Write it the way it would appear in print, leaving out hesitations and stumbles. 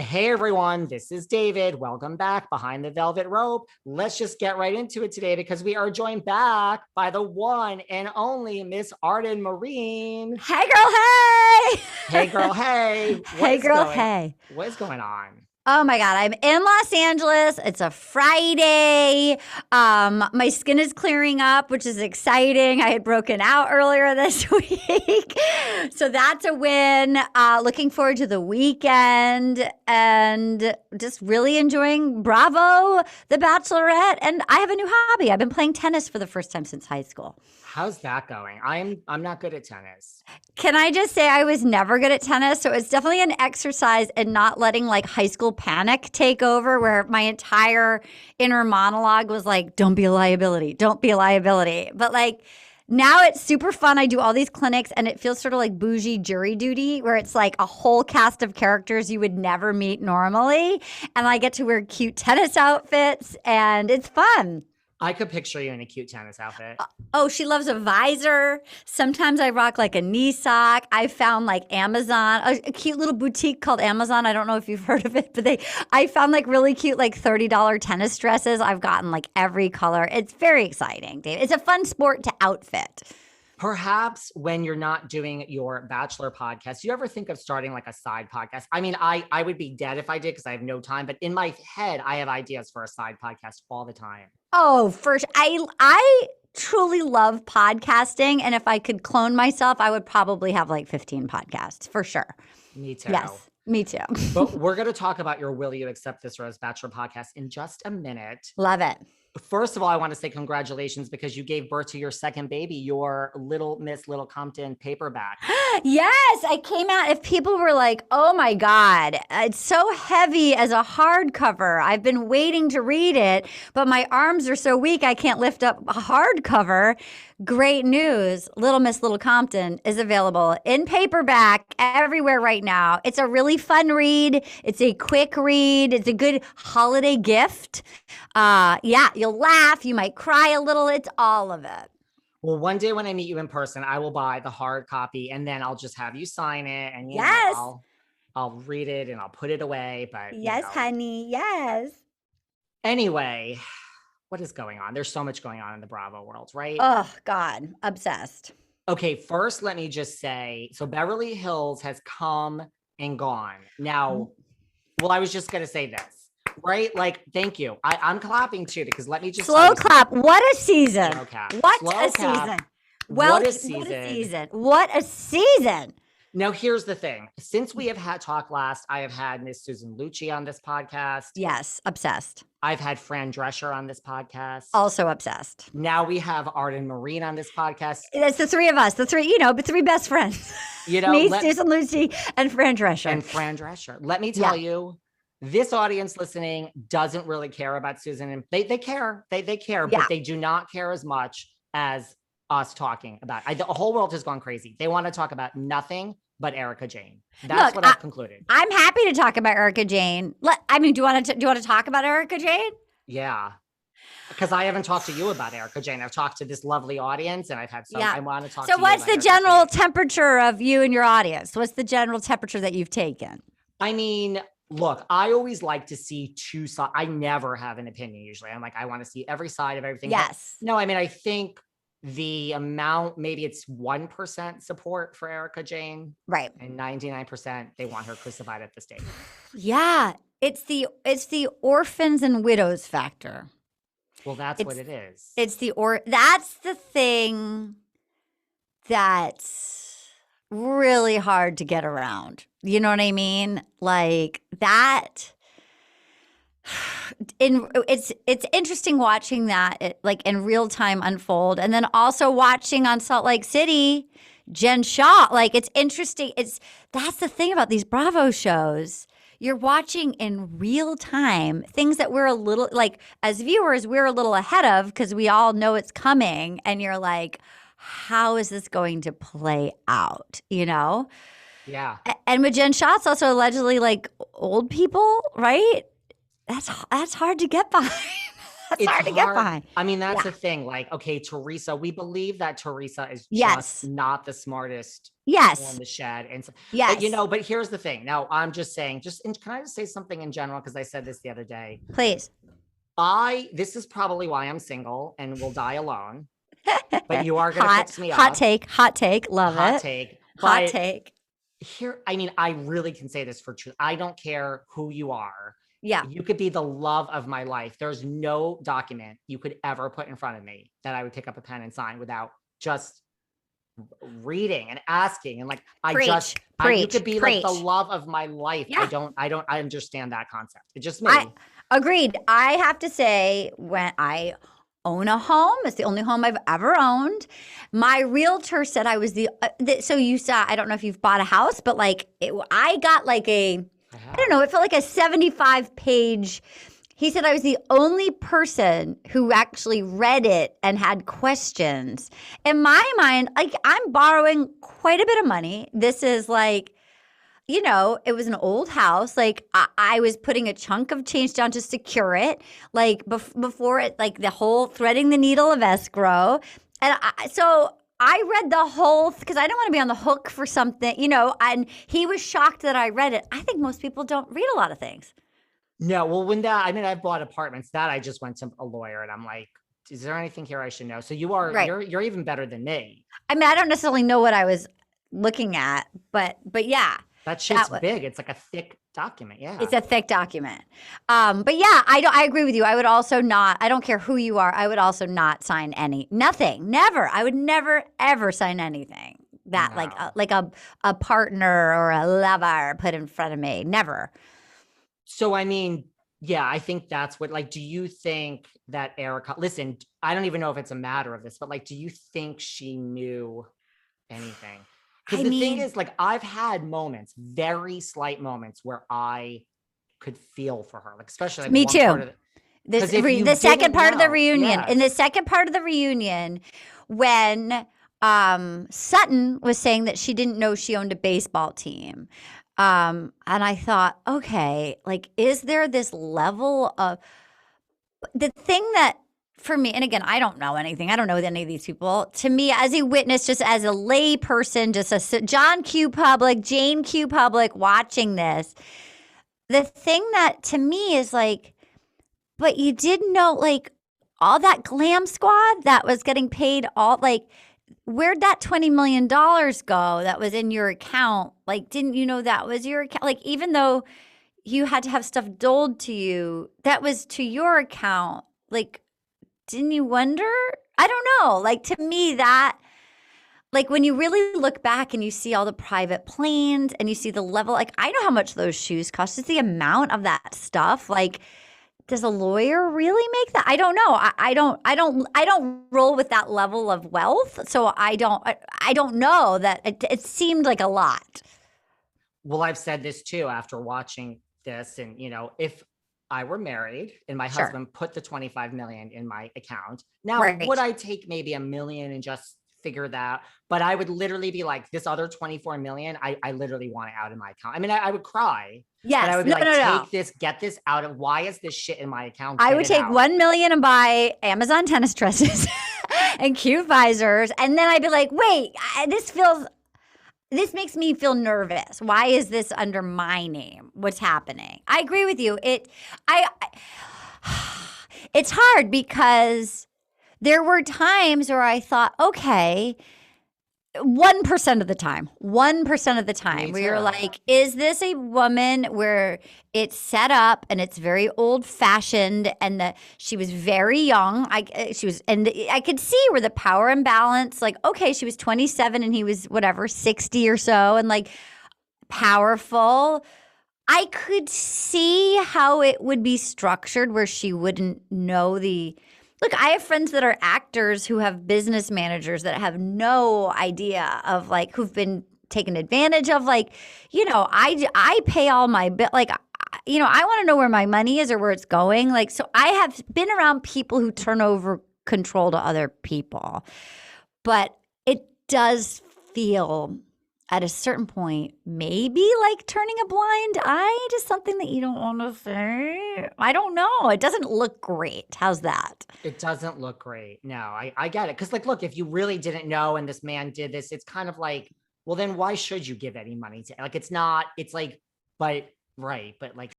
Hey everyone, this is David. Welcome back behind the velvet rope. Let's just get right into it today because we are joined back by the one and only Miss Arden Myrin. Hey girl, hey! Hey girl, hey. Hey girl, hey. What is going on? Oh my God, I'm in Los Angeles. It's a Friday. My skin is clearing up, which is exciting. I had broken out earlier this week. So that's a win. Looking forward to the weekend and just really enjoying Bravo, The Bachelorette. And I have a new hobby. I've been playing tennis for the first time since high school. How's that going? I'm not good at tennis. Can I just say I was never good at tennis, so it's definitely an exercise in not letting like high school panic take over where my entire inner monologue was like, don't be a liability, don't be a liability. But like now it's super fun. I do all these clinics and it feels sort of like bougie jury duty where it's like a whole cast of characters you would never meet normally. And I get to wear cute tennis outfits and it's fun. I could picture you in a cute tennis outfit. Oh, she loves a visor. Sometimes I rock like a knee sock. I found like Amazon, a cute little boutique called Amazon. I don't know if you've heard of it, but I found like really cute like $30 tennis dresses. I've gotten like every color. It's very exciting, Dave. It's a fun sport to outfit. Perhaps when you're not doing your Bachelor podcast, do you ever think of starting like a side podcast? I mean, I would be dead if I did because I have no time, but in my head, I have ideas for a side podcast all the time. Oh, I truly love podcasting. And if I could clone myself, I would probably have like 15 podcasts for sure. Me too. Yes, me too. But we're going to talk about your Will You Accept This Rose Bachelor podcast in just a minute. Love it. First of all, I want to say congratulations because you gave birth to your second baby, your Little Miss Little Compton paperback. Yes, I came out. If people were like, oh my God, it's so heavy as a hardcover. I've been waiting to read it, but my arms are so weak I can't lift up a hardcover. Great news. Little Miss Little Compton is available in paperback everywhere right now. It's a really fun read. It's a quick read. It's a good holiday gift. Yeah, you'll laugh. You might cry a little. It's all of it. Well, one day when I meet you in person, I will buy the hard copy and then I'll just have you sign it and yes. I'll read it and I'll put it away. But yes, honey. Yes. Anyway, what is going on? There's so much going on in the Bravo world, right? Oh, God. Obsessed. Okay, first, let me just say, so Beverly Hills has come and gone. Now, well, I was just going to say this. Right? Like, thank you. I'm clapping too, because let me just slow clap. What a season. What a season. Well, what a season. What a season. Now, here's the thing. Since we have had talk last, I have had Miss Susan Lucci on this podcast. Yes, obsessed. I've had Fran Drescher on this podcast. Also obsessed. Now we have Arden Myrin on this podcast. It's the three of us, the three best friends. You know, me, Susan Lucci, and Fran Drescher. Let me tell you, this audience listening doesn't really care about Susan. And they care. They care, but they do not care as much as us talking about. The whole world has gone crazy. They want to talk about nothing but Erika Jayne. That's what I've concluded. I'm happy to talk about Erika Jayne. Do you want to talk about Erika Jayne? Yeah. Because I haven't talked to you about Erika Jayne. I've talked to this lovely audience and I've had some. I want to talk to you. So what's the general temperature of you and your audience? What's the general temperature that you've taken? I mean, look, I always like to see two sides. I never have an opinion usually. I'm like, I want to see every side of everything. Yes. But no, I mean, I think the amount, maybe it's 1% support for Erika Jayne. Right. And 99% they want her crucified at the stake. Yeah. It's the orphans and widows factor. Well, that's what it is. That's the thing that's really hard to get around. You know what I mean? Like that. It's interesting watching that like in real time unfold, and then also watching on Salt Lake City, Jen Shaw. Like it's interesting. That's the thing about these Bravo shows. You're watching in real time things that we're a little like as viewers we're a little ahead of because we all know it's coming, and you're like, how is this going to play out? You know? Yeah. And with Jen Shaw, it's also allegedly like old people, right? That's hard to get behind. It's hard to get behind. I mean, that's the thing. Like, okay, Teresa, we believe that Teresa is Yes. just not the smartest Yes. on the shed. And so, Yes. but, you know, but here's the thing. Now, I'm just saying, can I just say something in general? Because I said this the other day. Please. This is probably why I'm single and will die alone. But you are going to fix me up. Hot take. Love it. Hot take. Hot take. Here, I mean, I really can say this for truth. I don't care who you are. Yeah. You could be the love of my life. There's no document you could ever put in front of me that I would pick up a pen and sign without just reading and asking. And like, you could be like the love of my life. Yeah. I understand that concept. It's just me. Agreed. I have to say, when I own a home, it's the only home I've ever owned. My realtor said I was so you saw, I don't know if you've bought a house, but like I got like I don't know, it felt like a 75-page. He said I was the only person who actually read it and had questions. In my mind, like I'm borrowing quite a bit of money. This is like, you know, it was an old house. Like I was putting a chunk of change down to secure it. Like before it, like the whole threading the needle of escrow. And so I read the whole, because I don't want to be on the hook for something, you know, and he was shocked that I read it. I think most people don't read a lot of things. No, well, I've bought apartments that I just went to a lawyer and I'm like, is there anything here I should know? So you're even better than me. I mean, I don't necessarily know what I was looking at, but yeah. That shit's big. It's like a thick document. Yeah. It's a thick document. But yeah, I agree with you. I would also not, I don't care who you are. I would also not sign nothing, never. I would never, ever sign anything that like a partner or a lover put in front of me. Never. So, I mean, yeah, I think that's what, like, do you think that Erika, listen, I don't even know if it's a matter of this, but like, do you think she knew anything? Because the thing is, like, I've had moments, very slight moments, where I could feel for her, like, especially like me too. The second part of the reunion, in the second part of the reunion, when Sutton was saying that she didn't know she owned a baseball team, and I thought, okay, like, is there this level of the thing that? For me, and again, I don't know anything. I don't know any of these people. To me, as a witness, just as a lay person, just a John Q. Public, Jayne Q. Public watching this, the thing that to me is like, but you didn't know, like, all that glam squad that was getting paid where'd that $20 million go that was in your account? Like, didn't you know that was your account? Like, even though you had to have stuff doled to you, that was to your account. Like, didn't you wonder? I don't know. Like, to me, that, like, when you really look back and you see all the private planes and you see the level, like, I know how much those shoes cost. Just the amount of that stuff. Like, does a lawyer really make that? I don't know. I don't roll with that level of wealth. So I don't know that it seemed like a lot. Well, I've said this too after watching this, and, you know, if I were married and my husband put the 25 million in my account. Now, would I take maybe $1 million and just figure that? But I would literally be like, this other 24 million, I literally want it out of my account. I mean, I would cry. Yes. But I would be take this, get this out of, why is this shit in my account? I would take 1 million and buy Amazon tennis dresses and cute visors. And then I'd be like, wait, this makes me feel nervous. Why is this under my name? What's happening? I agree with you. It's hard because there were times where I thought, okay, 1% of the time, where you're like, is this a woman where it's set up and it's very old fashioned and she was very young. And I could see where the power imbalance, like, okay, she was 27 and he was 60 or so, and like powerful. I could see how it would be structured where she wouldn't know Look, I have friends that are actors who have business managers that have no idea of, like, who've been taken advantage of. Like, you know, I pay all my like, you know, I want to know where my money is or where it's going. Like, so I have been around people who turn over control to other people, but it does feel at a certain point, maybe like turning a blind eye to something that you don't want to say. I don't know. It doesn't look great. How's that? It doesn't look great. No, I get it. Cause like, look, if you really didn't know and this man did this, it's kind of like, well, then why should you give any money to, like, it's not, it's like, but right. But like,